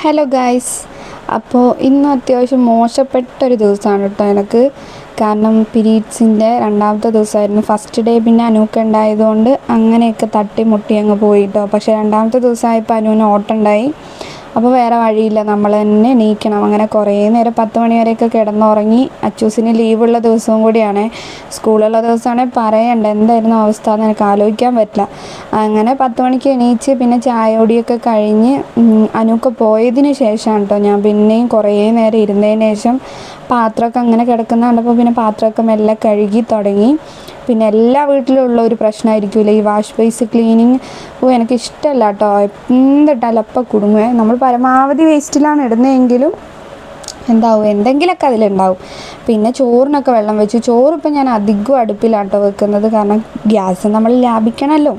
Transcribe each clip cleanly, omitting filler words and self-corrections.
Hello guys. അപ്പോൾ ഇന്ന് അത്യാവശ്യം മോശപ്പെട്ടൊരു ദിവസമാണ് കേട്ടോ എനിക്ക്. കാരണം പീരീഡ്സിൻ്റെ രണ്ടാമത്തെ ദിവസമായിരുന്നു. ഫസ്റ്റ് ഡേ പിന്നെ അനൂക്ക് ഉണ്ടായതുകൊണ്ട് അങ്ങനെയൊക്കെ തട്ടി മുട്ടി അങ്ങ് പോയിട്ടോ. പക്ഷേ രണ്ടാമത്തെ ദിവസമായപ്പോൾ അനുവിന് ഓട്ടമുണ്ടായി. അപ്പോൾ വേറെ വഴിയില്ല, നമ്മൾ തന്നെ എണീക്കണം. അങ്ങനെ കുറേ നേരം 10 മണി വരെയൊക്കെ കിടന്നുറങ്ങി. അച്ചൂസിന് ലീവുള്ള ദിവസവും കൂടിയാണ്. സ്കൂളുള്ള ദിവസമാണെങ്കിൽ പറയണ്ട എന്തായിരുന്നു അവസ്ഥ എന്ന് എനിക്ക് ആലോചിക്കാൻ പറ്റില്ല. അങ്ങനെ 10 മണിക്ക് എണീച്ച് പിന്നെ ചായയോടിയൊക്കെ കഴിഞ്ഞ് അനൂക്ക് പോയതിന് ശേഷമാണ് കേട്ടോ ഞാൻ പിന്നെയും കുറേ നേരം ഇരുന്നതിന് ശേഷം പാത്രമൊക്കെ അങ്ങനെ കിടക്കുന്ന കണ്ടപ്പോൾ പിന്നെ പാത്രമൊക്കെ മെല്ലെ കഴുകി തുടങ്ങി. പിന്നെ എല്ലാ വീട്ടിലും ഉള്ള ഒരു പ്രശ്നമായിരിക്കില്ല ഈ വാഷ് ബേസ് ക്ലീനിങ്. എനിക്ക് ഇഷ്ടമല്ല കേട്ടോ. എന്തിട്ടാലും അപ്പം കുടുങ്ങുക. നമ്മൾ പരമാവധി വേസ്റ്റിലാണ് ഇടുന്നതെങ്കിലും എന്താവും എന്തെങ്കിലുമൊക്കെ അതിലുണ്ടാവും. പിന്നെ ചോറിനൊക്കെ വെള്ളം വെച്ചു. ചോറിപ്പോൾ ഞാൻ അധികം അടുപ്പിലാട്ടോ വെക്കുന്നത്, കാരണം ഗ്യാസ് നമ്മൾ ലാഭിക്കണമല്ലോ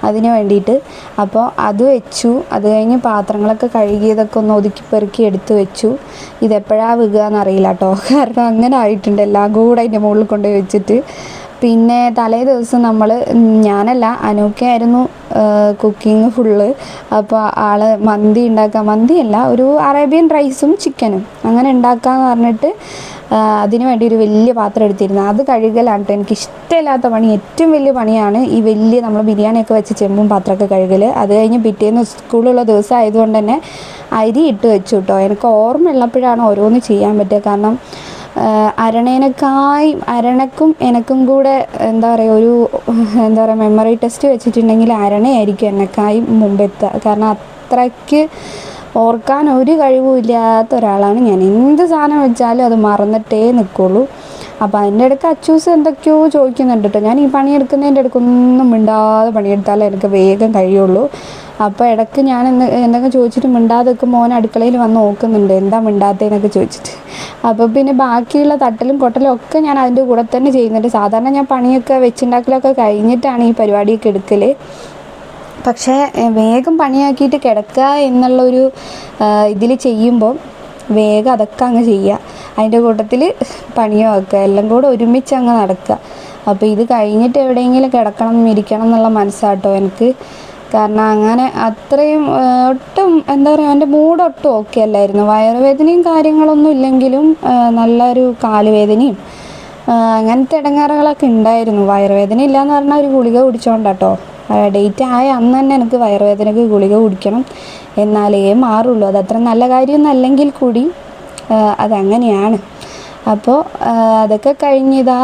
അതിന് വേണ്ടിയിട്ട്. അപ്പോൾ അത് വെച്ചു. അത് കഴിഞ്ഞ് പാത്രങ്ങളൊക്കെ കഴുകിയതൊക്കെ ഒന്ന് ഒതുക്കി പെറുക്കി എടുത്ത് വെച്ചു. ഇതെപ്പോഴാണ് വീഴുക എന്നറിയില്ല കേട്ടോ, കാരണം അങ്ങനെ ആയിട്ടുണ്ട് എല്ലാം കൂടെ അതിൻ്റെ മുകളിൽ കൊണ്ടുപോയി വെച്ചിട്ട്. പിന്നെ തലേ ദിവസം ഞാനല്ല അനൂക്കയായിരുന്നു കുക്കിങ് ഫുള്ള്. അപ്പോൾ ആൾ മന്തി ഉണ്ടാക്കുക, മന്തിയല്ല ഒരു അറേബ്യൻ റൈസും ചിക്കനും അങ്ങനെ ഉണ്ടാക്കാമെന്ന് പറഞ്ഞിട്ട് അതിന് വേണ്ടി ഒരു വലിയ പാത്രം എടുത്തിരുന്നു. അത് കഴുകലാണ് കേട്ടോ എനിക്കിഷ്ടമില്ലാത്ത പണി. ഏറ്റവും വലിയ പണിയാണ് ഈ വലിയ നമ്മൾ ബിരിയാണിയൊക്കെ വെച്ച് ചെമ്പും പാത്രമൊക്കെ കഴുകൽ. അത് കഴിഞ്ഞ് പിറ്റേന്ന് സ്കൂളുള്ള ദിവസം ആയതുകൊണ്ട് തന്നെ അരി ഇട്ട് വെച്ചു കേട്ടോ. എനിക്ക് ഓർമ്മയുള്ളപ്പോഴാണ് ഓരോന്ന് ചെയ്യാൻ പറ്റുക. കാരണം അരണക്കും എനക്കും കൂടെ എന്താ പറയുക മെമ്മറി ടെസ്റ്റ് വെച്ചിട്ടുണ്ടെങ്കിൽ അരണയായിരിക്കും എന്നെക്കായും മുമ്പെത്തുക. കാരണം അത്രയ്ക്ക് ഓർക്കാൻ ഒരു കഴിവുമില്ലാത്ത ഒരാളാണ് ഞാൻ. എന്ത് സാധനം വെച്ചാലും അത് മറന്നിട്ടേ നിൽക്കുള്ളൂ. അപ്പോൾ അതിൻ്റെ ഇടയ്ക്ക് അച്ചൂസ് എന്തൊക്കെയോ ചോദിക്കുന്നുണ്ട് കേട്ടോ. ഞാൻ ഈ പണിയെടുക്കുന്നതിൻ്റെ ഇടയ്ക്കൊന്നും മിണ്ടാതെ പണിയെടുത്താലേ എനിക്ക് വേഗം കഴിയുള്ളൂ. അപ്പോൾ ഇടയ്ക്ക് ഞാൻ എന്തൊക്കെ ചോദിച്ചിട്ട് മിണ്ടാതൊക്കെ മോൻ അടുക്കളയിൽ വന്ന് നോക്കുന്നുണ്ട്, എന്താ മിണ്ടാത്തതെന്നൊക്കെ ചോദിച്ചിട്ട്. അപ്പോൾ പിന്നെ ബാക്കിയുള്ള തട്ടലും കൊട്ടലും ഒക്കെ ഞാൻ അതിൻ്റെ കൂടെ തന്നെ ചെയ്യുന്നുണ്ട്. സാധാരണ ഞാൻ പണിയൊക്കെ വെച്ചുണ്ടാക്കലൊക്കെ കഴിഞ്ഞിട്ടാണ് ഈ പരിപാടിയൊക്കെ എടുക്കൽ. പക്ഷേ വേഗം പണിയാക്കിയിട്ട് കിടക്കുക എന്നുള്ളൊരു ഇതിൽ ചെയ്യുമ്പോൾ വേഗം അതൊക്കെ അങ്ങ് ചെയ്യുക, അതിൻ്റെ കൂട്ടത്തിൽ പണിയോ ആക്കുക, എല്ലാം കൂടെ ഒരുമിച്ച് അങ്ങ് നടക്കുക. അപ്പോൾ ഇത് കഴിഞ്ഞിട്ട് എവിടെയെങ്കിലും കിടക്കണം ഇരിക്കണം എന്നുള്ള മനസ്സാട്ടോ എനിക്ക്. കാരണം അങ്ങനെ അത്രയും ഒട്ടും എന്താ പറയുക, എൻ്റെ മൂഡ് ഒട്ടും ഓക്കെ അല്ലായിരുന്നു. വയറുവേദനയും കാര്യങ്ങളൊന്നും ഇല്ലെങ്കിലും നല്ലൊരു കാലുവേദനയും അങ്ങനത്തെ ഇടങ്ങാറുകളൊക്കെ ഉണ്ടായിരുന്നു. വയറുവേദന ഇല്ലയെന്ന് പറഞ്ഞാൽ ഒരു ഗുളിക കുടിച്ചോണ്ടാട്ടോ. ഡേറ്റ് ആയ അന്ന് തന്നെ എനിക്ക് വയറുവേദനയ്ക്ക് ഗുളിക കുടിക്കണം, എന്നാലേ മാറുള്ളൂ. അതത്ര നല്ല കാര്യമൊന്നും കൂടി അതങ്ങനെയാണ്. അപ്പോൾ അതൊക്കെ കഴിഞ്ഞിതാ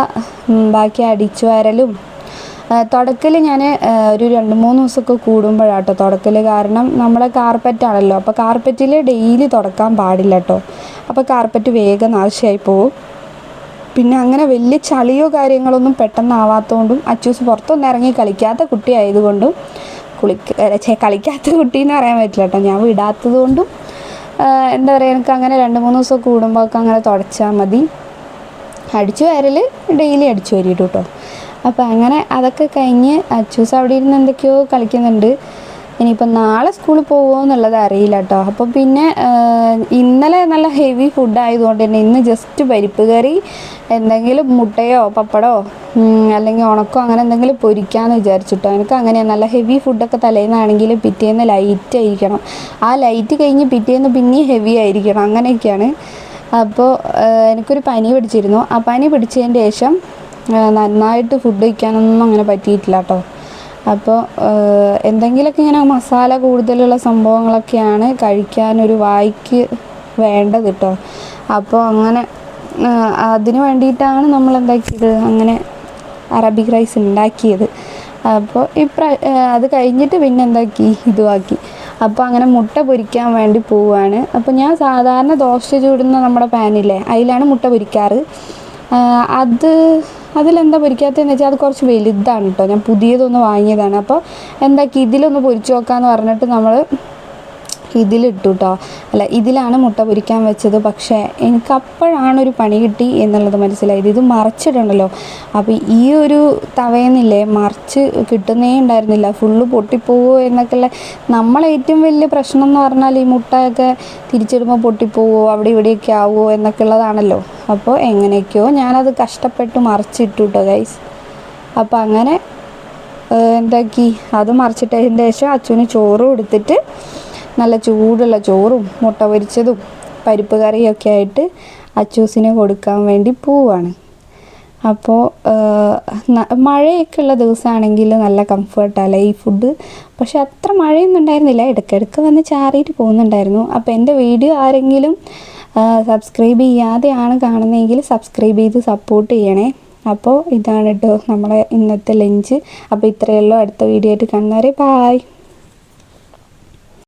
ബാക്കി അടിച്ചു വാരലും തുടക്കൽ ഞാൻ ഒരു 2-3 ദിവസമൊക്കെ കൂടുമ്പോഴാട്ടോ തുടക്കൽ. കാരണം നമ്മളെ കാർപ്പറ്റാണല്ലോ, അപ്പോൾ കാർപ്പറ്റിൽ ഡെയിലി തുടക്കാൻ പാടില്ല കേട്ടോ. അപ്പോൾ കാർപ്പറ്റ് വേഗം നാശമായി പോവും. പിന്നെ അങ്ങനെ വലിയ ചളിയോ കാര്യങ്ങളൊന്നും പെട്ടെന്നാവാത്തതുകൊണ്ടും അച്ചൂസ് പുറത്തൊന്നും ഇറങ്ങി കളിക്കാത്ത കുട്ടി ആയതുകൊണ്ടും കളിക്കാത്ത കുട്ടീന്ന് പറയാൻ പറ്റില്ല കേട്ടോ, ഞാൻ വിടാത്തത് കൊണ്ടും എന്താ പറയുക, എനിക്ക് അങ്ങനെ 2-3 ദിവസം കൂടുമ്പോൾ ഒക്കെ അങ്ങനെ തുടച്ചാൽ മതി. അടിച്ചു വാരൽ ഡെയിലി അടിച്ചു വാരിയിട്ടു കേട്ടോ. അപ്പോൾ അങ്ങനെ അതൊക്കെ കഴിഞ്ഞ് അച്ചൂസ് അവിടെ ഇരുന്ന് എന്തൊക്കെയോ കളിക്കുന്നുണ്ട്. ഇനിയിപ്പോൾ നാളെ സ്കൂളിൽ പോകുമോ എന്നുള്ളത് അറിയില്ല കേട്ടോ. അപ്പോൾ പിന്നെ ഇന്നലെ നല്ല ഹെവി ഫുഡ് ആയതുകൊണ്ട് തന്നെ ഇന്ന് ജസ്റ്റ് പരിപ്പ് കറി, എന്തെങ്കിലും മുട്ടയോ പപ്പടോ അല്ലെങ്കിൽ ഉണക്കോ അങ്ങനെ എന്തെങ്കിലും പൊരിക്കാമെന്ന് വിചാരിച്ചിട്ടോ. എനിക്ക് അങ്ങനെയാണ്, നല്ല ഹെവി ഫുഡൊക്കെ തലേന്നാണെങ്കിൽ പിറ്റേന്ന് ലൈറ്റ് ആയിരിക്കണം, ആ ലൈറ്റ് കഴിഞ്ഞ് പിറ്റേന്ന് പിന്നെയും ഹെവി ആയിരിക്കണം, അങ്ങനെയൊക്കെയാണ്. അപ്പോൾ എനിക്കൊരു പനി പിടിച്ചിരുന്നു. ആ പനി പിടിച്ചതിൻ്റെ ശേഷം നന്നായിട്ട് ഫുഡ് കഴിക്കാനൊന്നും അങ്ങനെ പറ്റിയിട്ടില്ല കേട്ടോ. അപ്പോൾ എന്തെങ്കിലുമൊക്കെ ഇങ്ങനെ മസാല കൂടുതലുള്ള സംഭവങ്ങളൊക്കെയാണ് കഴിക്കാനൊരു വായ്ക്ക് വേണ്ടത് കേട്ടോ. അപ്പോൾ അങ്ങനെ അതിന് വേണ്ടിയിട്ടാണ് നമ്മൾ എന്താക്കിയത്, അങ്ങനെ അറബിക് റൈസ് ഉണ്ടാക്കിയത്. അപ്പോൾ അത് കഴിഞ്ഞിട്ട് പിന്നെ എന്താക്കി ഇതുമാക്കി. അപ്പോൾ അങ്ങനെ മുട്ട പൊരിക്കാൻ വേണ്ടി പോവുകയാണ്. അപ്പോൾ ഞാൻ സാധാരണ ദോശ ചൂടുന്ന നമ്മുടെ പാനില്ലേ അതിലാണ് മുട്ട പൊരിക്കാറ്. അതിലെന്താ പൊരിക്കാത്തതെന്ന് വെച്ചാൽ അത് കുറച്ച് വലുതാണ് കേട്ടോ. ഞാൻ പുതിയതൊന്ന് വാങ്ങിയതാണ്. അപ്പോൾ എന്താക്കി ഇതിലൊന്ന് പൊരിച്ച് നോക്കാമെന്ന് പറഞ്ഞിട്ട് നമ്മൾ ഇതിലിട്ടു കേട്ടോ. അല്ല, ഇതിലാണ് മുട്ട പൊരിക്കാൻ വെച്ചത്. പക്ഷേ എനിക്കപ്പോഴാണൊരു പണി കിട്ടി എന്നുള്ളത് മനസ്സിലായത്. ഇത് മറിച്ചിടണമല്ലോ. അപ്പോൾ ഈ ഒരു തവയെന്നില്ലേ മറിച്ച് കിട്ടുന്നേ ഉണ്ടായിരുന്നില്ല, ഫുള്ള് പൊട്ടിപ്പോവോ എന്നൊക്കെയുള്ള നമ്മളെ ഏറ്റവും വലിയ പ്രശ്നം എന്ന് പറഞ്ഞാൽ ഈ മുട്ടയൊക്കെ തിരിച്ചിടുമ്പോൾ പൊട്ടിപ്പോവോ അവിടെ ഇവിടെയൊക്കെ ആവുമോ എന്നൊക്കെ ഉള്ളതാണല്ലോ. അപ്പോൾ എങ്ങനെയൊക്കെയോ ഞാനത് കഷ്ടപ്പെട്ട് മറിച്ചിട്ടു കേട്ടോ ഗൈസ്. അപ്പോൾ അങ്ങനെ എന്താക്കി അത് മറിച്ചിട്ടതിൻ്റെ ശേഷം അച്ഛന് ചോറ് കൊടുത്തിട്ട് നല്ല ചൂടുള്ള ചോറും മുട്ട പൊരിച്ചതും പരിപ്പ് കറിയൊക്കെ ആയിട്ട് അച്ചൂസിന് കൊടുക്കാൻ വേണ്ടി പോവാണ്. അപ്പോൾ മഴയൊക്കെ ഉള്ള ദിവസമാണെങ്കിൽ നല്ല കംഫർട്ടല്ലേ ഈ ഫുഡ്. പക്ഷെ അത്ര മഴയൊന്നും ഉണ്ടായിരുന്നില്ല, ഇടയ്ക്കിടയ്ക്ക് വന്ന് ചാറിയിട്ട് പോകുന്നുണ്ടായിരുന്നു. അപ്പോൾ എൻ്റെ വീഡിയോ ആരെങ്കിലും സബ്സ്ക്രൈബ് ചെയ്യാതെയാണ് കാണുന്നതെങ്കിൽ സബ്സ്ക്രൈബ് ചെയ്ത് സപ്പോർട്ട് ചെയ്യണേ. അപ്പോൾ ഇതാണ് കേട്ടോ നമ്മളെ ഇന്നത്തെ ലഞ്ച്. അപ്പോൾ ഇത്രയേ ഉള്ളൂ. അടുത്ത വീഡിയോ ആയിട്ട് കാണുന്നവരെ ബായ്.